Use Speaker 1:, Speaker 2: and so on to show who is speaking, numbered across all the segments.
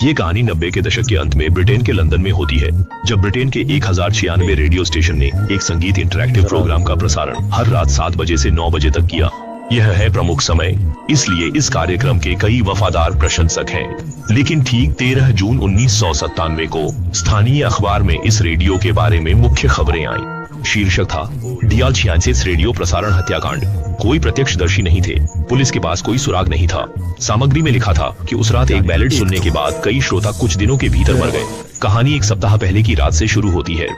Speaker 1: ये कहानी 90 के दशक के अंत में ब्रिटेन के लंदन में होती है, जब ब्रिटेन के 1096 रेडियो स्टेशन ने एक संगीत इंटरैक्टिव प्रोग्राम का प्रसारण हर रात 7 बजे से 9 बजे तक किया। यह है प्रमुख समय, इसलिए इस कार्यक्रम के कई वफादार प्रशंसक हैं। लेकिन ठीक 13 जून 1997 को स्थानीय अखबार में इस रेडियो के बारे में मुख्य खबरें आईं। शीर्षक था डियाल छियानसेस रेडियो प्रसारण हत्याकांड। कोई प्रत्यक्षदर्शी नहीं थे, पुलिस के पास कोई सुराग नहीं था। सामग्री में लिखा था कि उस रात एक बैलेट सुनने के बाद कई श्रोता कुछ दिनों के भीतर मर गए। कहानी एक सप्ताह पहले की रात से शुरू होती है।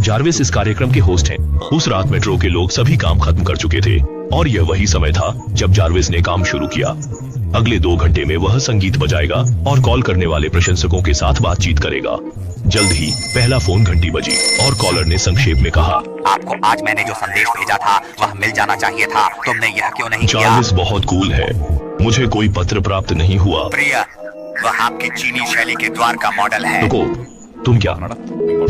Speaker 1: जार्विस इस कार्यक्रम के होस्ट हैं। उस रात मेट्रो के लोग सभी काम खत्म कर चुके थे और यह वही समय था जब जार्विस ने काम शुरू किया। अगले 2 घंटे में वह संगीत बजाएगा और कॉल करने वाले प्रशंसकों के साथ बातचीत करेगा। जल्द ही पहला फोन घंटी बजी और कॉलर ने संक्षेप में कहा,
Speaker 2: आपको आज मैंने जो संदेश भेजा था वह मिल जाना चाहिए था, तुमने यह क्यों नहीं किया?
Speaker 1: जार्विस बहुत कूल है, मुझे कोई पत्र प्राप्त नहीं हुआ।
Speaker 2: प्रिया, वह आपकी चीनी शैली के द्वार का मॉडल है।
Speaker 1: रुको, तुम क्या?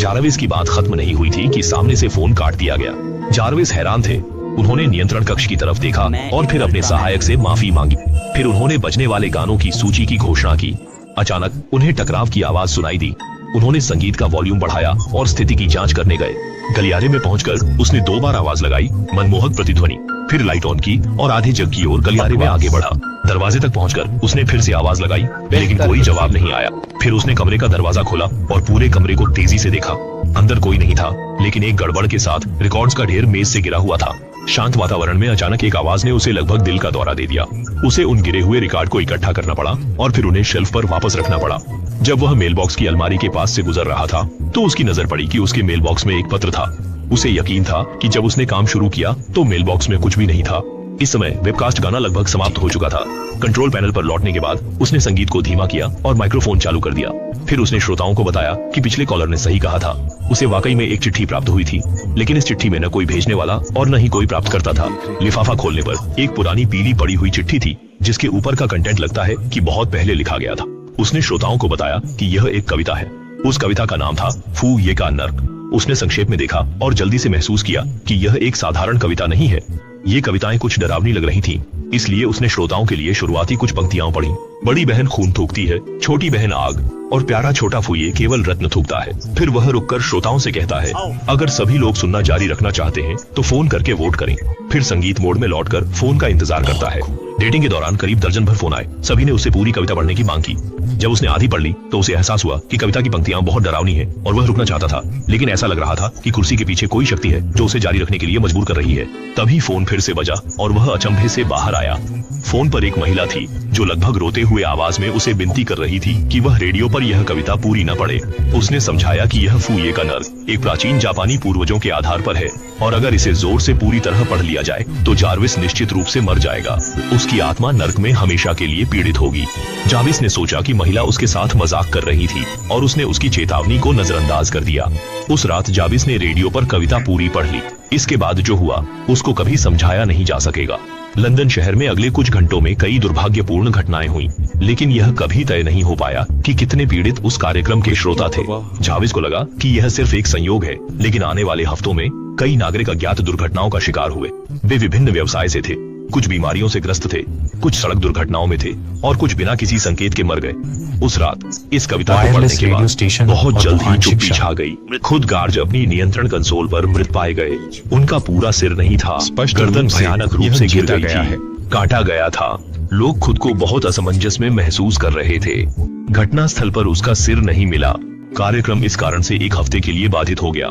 Speaker 1: जार्विस की बात खत्म नहीं हुई थी कि सामने से फोन काट दिया गया। जार्विस हैरान थे। उन्होंने नियंत्रण कक्ष की तरफ देखा और फिर अपने सहायक से माफी मांगी। फिर उन्होंने बजने वाले गानों की सूची की घोषणा की। अचानक उन्हें टकराव की आवाज सुनाई दी। उन्होंने संगीत का वॉल्यूम बढ़ाया और स्थिति की जांच करने गए। गलियारे में पहुंचकर उसने 2 बार आवाज लगाई, मनमोहक प्रतिध्वनि। फिर लाइट ऑन की और आधे जग की ओर गलियारे में आगे बढ़ा। दरवाजे तक पहुंचकर उसने फिर से आवाज लगाई, लेकिन कोई जवाब नहीं आया। फिर उसने कमरे का दरवाजा खोला और पूरे कमरे को तेजी से देखा। अंदर कोई नहीं था, लेकिन एक गड़बड़ के साथ रिकॉर्ड्स का ढेर मेज से गिरा हुआ था। शांत वातावरण में अचानक एक आवाज ने उसे लगभग दिल का दौरा दे दिया। उसे उन गिरे हुए रिकॉर्ड को इकट्ठा करना पड़ा और फिर उन्हें शेल्फ पर वापस रखना पड़ा। जब वह मेल बॉक्स की अलमारी के पास से गुजर रहा था तो उसकी नजर पड़ी कि उसके मेल बॉक्स में एक पत्र था। उसे यकीन था कि जब उसने काम शुरू किया तो मेल बॉक्स में कुछ भी नहीं था। इस समय वेबकास्ट गाना लगभग समाप्त हो चुका था। कंट्रोल पैनल पर लौटने के बाद उसने संगीत को धीमा किया और माइक्रोफोन चालू कर दिया। फिर उसने श्रोताओं को बताया कि पिछले कॉलर ने सही कहा था। उसे वाकई में एक चिट्ठी प्राप्त हुई थी, लेकिन इस चिट्ठी में न कोई भेजने वाला और न ही कोई प्राप्त करता था। लिफाफा खोलने पर एक पुरानी पीली पड़ी हुई चिट्ठी थी, जिसके ऊपर का कंटेंट लगता है कि बहुत पहले लिखा गया था। उसने श्रोताओं को बताया कि यह एक कविता है। उस कविता का नाम था फू ये का नर्क। उसने संक्षेप में देखा और जल्दी से महसूस किया कि यह एक साधारण कविता नहीं है। ये कविताएं कुछ डरावनी लग रही थीं, इसलिए उसने श्रोताओं के लिए शुरुआती कुछ पंक्तियां पढ़ी। बड़ी बहन खून थूकती है, छोटी बहन आग और प्यारा छोटा फूये केवल रत्न थूकता है। फिर वह रुककर श्रोताओं से कहता है, अगर सभी लोग सुनना जारी रखना चाहते हैं तो फोन करके वोट करें। फिर संगीत मोड में लौटकर फोन का इंतजार करता है। डेटिंग के दौरान करीब दर्जन भर फोन आए। सभी ने उससे पूरी कविता पढ़ने की मांग की। जब उसने आधी पढ़ ली तो उसे एहसास हुआ कि कविता की पंक्तियां बहुत डरावनी है और वह रुकना चाहता था, लेकिन ऐसा लग रहा था कि कुर्सी के पीछे कोई शक्ति है जो उसे जारी रखने के लिए मजबूर कर रही है। तभी फोन फिर से बजा और वह अचंभे से बाहर आया। फोन पर एक महिला थी जो लगभग रोते हुए आवाज में उसे विनती कर रही थी कि वह रेडियो पर यह कविता पूरी न पढ़े। उसने समझाया कि यह फूये का नर्क एक प्राचीन जापानी पूर्वजों के आधार पर है और अगर इसे जोर से पूरी तरह पढ़ लिया जाए तो जार्विस निश्चित रूप से मर जाएगा। उसकी आत्मा नर्क में हमेशा के लिए पीड़ित होगी। जार्विस ने सोचा कि महिला उसके साथ मजाक कर रही थी और उसने उसकी चेतावनी को नजरअंदाज कर दिया। उस रात जार्विस ने रेडियो पर कविता पूरी पढ़ ली। इसके बाद जो हुआ उसको कभी समझाया नहीं जा सकेगा। लंदन शहर में अगले कुछ घंटों में कई दुर्भाग्यपूर्ण घटनाएं हुई, लेकिन यह कभी तय नहीं हो पाया कि कितने पीड़ित उस कार्यक्रम के श्रोता थे। जार्विस को लगा कि यह सिर्फ एक संयोग है, लेकिन आने वाले हफ्तों में कई नागरिक अज्ञात दुर्घटनाओं का शिकार हुए। वे विभिन्न व्यवसाय से थे, कुछ बीमारियों से ग्रस्त थे, कुछ सड़क दुर्घटनाओं में थे और कुछ बिना किसी संकेत के मर गए। उस रात इस कविता को पढ़ने के बाद बहुत जल्द ही चुप्पी छा गई। खुद गार्ज अपनी नियंत्रण कंसोल पर मृत पाए गए। उनका पूरा सिर नहीं था, गर्दन भयानक रूप से गिर गई थी, काटा गया था। लोग खुद को बहुत असमंजस में महसूस कर रहे थे। घटना स्थल पर उसका सिर नहीं मिला। कार्यक्रम इस कारण से 1 हफ्ते के लिए बाधित हो गया।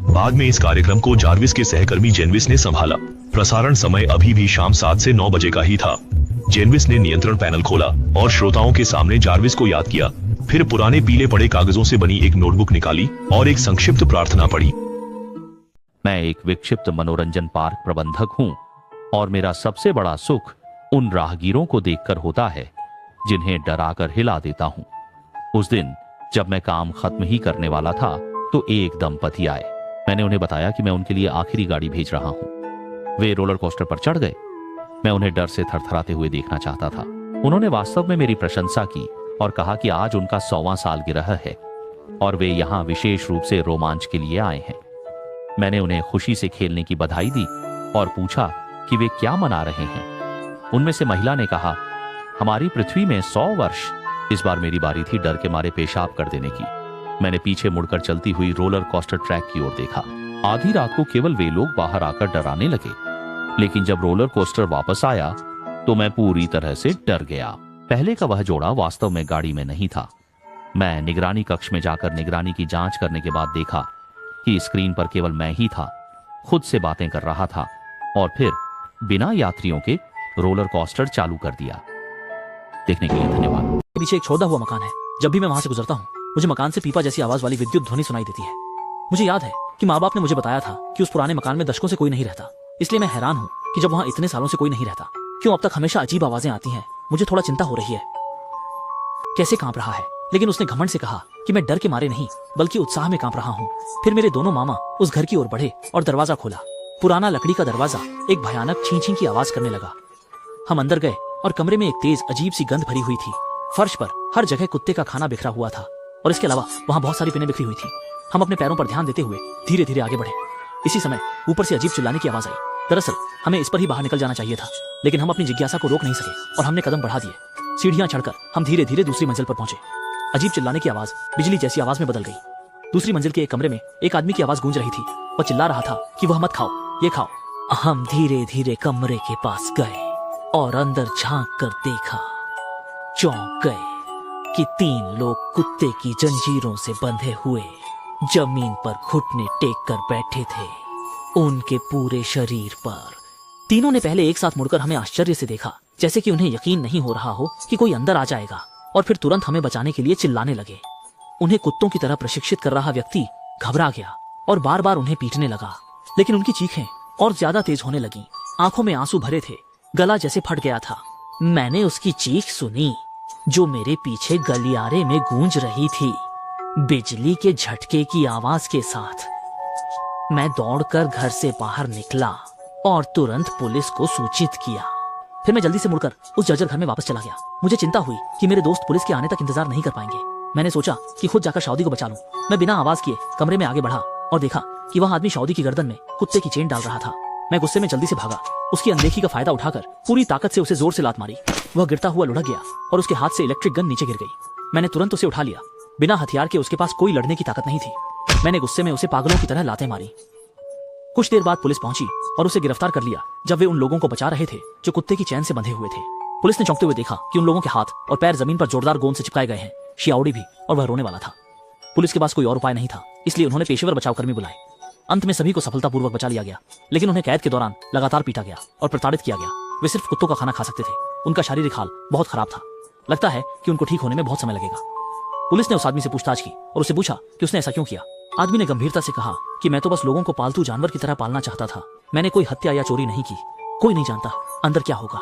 Speaker 1: बाद में इस कार्यक्रम को जार्विस के सहकर्मी जेनविस ने संभाला। प्रसारण समय अभी भी शाम 7 से 9 बजे का ही था। जेनविस ने नियंत्रण पैनल खोला और श्रोताओं के सामने जार्विस को याद किया। फिर पुराने पीले पड़े कागजों से बनी एक नोटबुक निकाली और एक संक्षिप्त प्रार्थना पढ़ी।
Speaker 3: मैं एक विक्षिप्त मनोरंजन पार्क प्रबंधक हूं और मेरा सबसे बड़ा सुख उन राहगीरों को देखकर होता है जिन्हें डराकर हिला देता हूं। उस दिन जब मैं काम खत्म ही करने वाला था तो एक दंपति आए। मैंने उन्हें बताया कि मैं उनके लिए आखिरी गाड़ी भेज रहा हूं। वे रोलर कोस्टर पर चढ़ गए। मैं उन्हें डर से थरथराते हुए देखना चाहता था। उन्होंने वास्तव में मेरी प्रशंसा की और कहा कि आज उनका 100वां सालगिरह है और वे यहाँ विशेष रूप से रोमांच के लिए आए हैं। मैंने उन्हें खुशी से खेलने की बधाई दी और पूछा कि वे क्या मना रहे हैं। उनमें से महिला ने कहा, हमारी पृथ्वी में 100 वर्ष इस बार मेरी बारी थी डर के मारे पेशाब कर देने की। मैंने पीछे मुड़कर चलती हुई रोलर कोस्टर ट्रैक की ओर देखा। आधी रात को केवल वे लोग बाहर आकर डराने लगे, लेकिन जब रोलर कोस्टर वापस आया तो मैं पूरी तरह से डर गया। पहले का वह जोड़ा वास्तव में गाड़ी में नहीं था। मैं निगरानी कक्ष में जाकर निगरानी की जांच करने के बाद देखा कि स्क्रीन पर केवल मैं ही था, खुद से बातें कर रहा था और फिर बिना यात्रियों के रोलर कोस्टर चालू कर दिया। देखने के लिए धन्यवाद।
Speaker 4: पीछे एक छोड़ा हुआ मकान है। जब भी मैं वहां से गुजरता हूँ मुझे मकान से पीपा जैसी आवाज वाली विद्युत ध्वनि सुनाई देती है। मुझे याद है कि माँ बाप ने मुझे बताया था कि उस पुराने मकान में दशकों से कोई नहीं रहता। इसलिए मैं हैरान हूँ कि जब वहां इतने सालों से कोई नहीं रहता, क्यों अब तक हमेशा अजीब आवाजें आती हैं। मुझे थोड़ा चिंता हो रही है, कैसे कांप रहा है। लेकिन उसने घमंड से कहा कि मैं डर के मारे नहीं बल्कि उत्साह में कांप रहा हूँ। फिर मेरे दोनों मामा उस घर की ओर बढ़े और दरवाजा खोला। पुराना लकड़ी का दरवाजा एक भयानक छीं छीं की आवाज करने लगा। हम अंदर गए और कमरे में एक तेज अजीब सी गंध भरी हुई थी। फर्श पर हर जगह कुत्ते का खाना बिखरा हुआ था और इसके अलावा वहां बहुत सारी पिनें बिखरी हुई थी। हम अपने पैरों पर ध्यान देते हुए धीरे धीरे आगे बढ़े। इसी समय ऊपर से अजीब चिल्लाने की आवाज आई। दरअसल हमें इस पर ही बाहर निकल जाना चाहिए था, लेकिन हम अपनी जिज्ञासा को रोक नहीं सके और हमने कदम बढ़ा दिए। सीढ़ियां चढ़कर हम धीरे धीरे दूसरी मंजिल पर पहुंचे। अजीब चिल्लाने की आवाज बिजली जैसी आवाज में बदल गई। दूसरी मंजिल के एक कमरे में एक आदमी की आवाज गूंज रही थी। वह चिल्ला रहा था कि वह मत खाओ, ये खाओ। हम धीरे धीरे कमरे के पास गए और अंदर झांक कर देखा। चौंक गए कि 3 लोग कुत्ते की जंजीरों से बंधे हुए जमीन पर घुटने टेक कर बैठे थे। उनके पूरे शरीर पर। तीनों ने पहले एक साथ मुड़कर हमें आश्चर्य से देखा, जैसे कि उन्हें यकीन नहीं हो रहा हो कि कोई अंदर आ जाएगा, और फिर तुरंत हमें बचाने के लिए चिल्लाने लगे। उन्हें कुत्तों की तरह प्रशिक्षित कर रहा व्यक्ति घबरा गया और बार बार उन्हें पीटने लगा, लेकिन उनकी चीखें और ज्यादा तेज होने लगीं। आंखों में आंसू भरे थे, गला जैसे फट गया था। मैंने उसकी चीख सुनी जो मेरे पीछे गलियारे में गूंज रही थी, बिजली के झटके की आवाज के साथ। मैं दौड़कर घर से बाहर निकला और तुरंत पुलिस को सूचित किया। फिर मैं जल्दी से मुड़कर उस जर्जर घर में वापस चला गया। मुझे चिंता हुई कि मेरे दोस्त पुलिस के आने तक इंतजार नहीं कर पाएंगे। मैंने सोचा कि खुद जाकर शौदी को बचा लूं। मैं बिना आवाज किए कमरे में आगे बढ़ा और देखा कि वह आदमी शौदी की गर्दन में कुत्ते की चेन डाल रहा था। मैं गुस्से में जल्दी से भागा। उसकी अनदेखी का फायदा उठाकर पूरी ताकत से उसे जोर से लात मारी। वह गिरता हुआ लुढ़क गया और उसके हाथ से इलेक्ट्रिक गन नीचे गिर गई। मैंने तुरंत उसे उठा लिया। बिना हथियार के उसके पास कोई लड़ने की ताकत नहीं थी। मैंने गुस्से में उसे पागलों की तरह लातें मारी। कुछ देर बाद पुलिस पहुंची और उसे गिरफ्तार कर लिया जब वे उन लोगों को बचा रहे थे जो कुत्ते की चैन से बंधे हुए थे। पुलिस ने चौंकते हुए देखा कि उन लोगों के हाथ और पैर जमीन पर जोरदार गोंद से चिपकाए गए हैं, शियाउड़ी भी, और वह रोने वाला था। पुलिस के पास कोई और उपाय नहीं था, इसलिए उन्होंने पेशेवर बचावकर्मी बुलाए। अंत में सभी को सफलतापूर्वक बचा लिया गया, लेकिन उन्हें कैद के दौरान लगातार पीटा गया और प्रताड़ित किया गया। वे सिर्फ कुत्तों का खाना खा सकते थे। उनका शारीरिक हाल बहुत खराब था। लगता है कि उनको ठीक होने में बहुत समय लगेगा। पुलिस ने उस आदमी से पूछताछ की और उससे पूछा कि उसने ऐसा क्यों किया। आदमी ने गंभीरता से कहा कि मैं तो बस लोगों को पालतू जानवर की तरह पालना चाहता था। मैंने कोई हत्या या चोरी नहीं की। कोई नहीं जानता अंदर क्या होगा।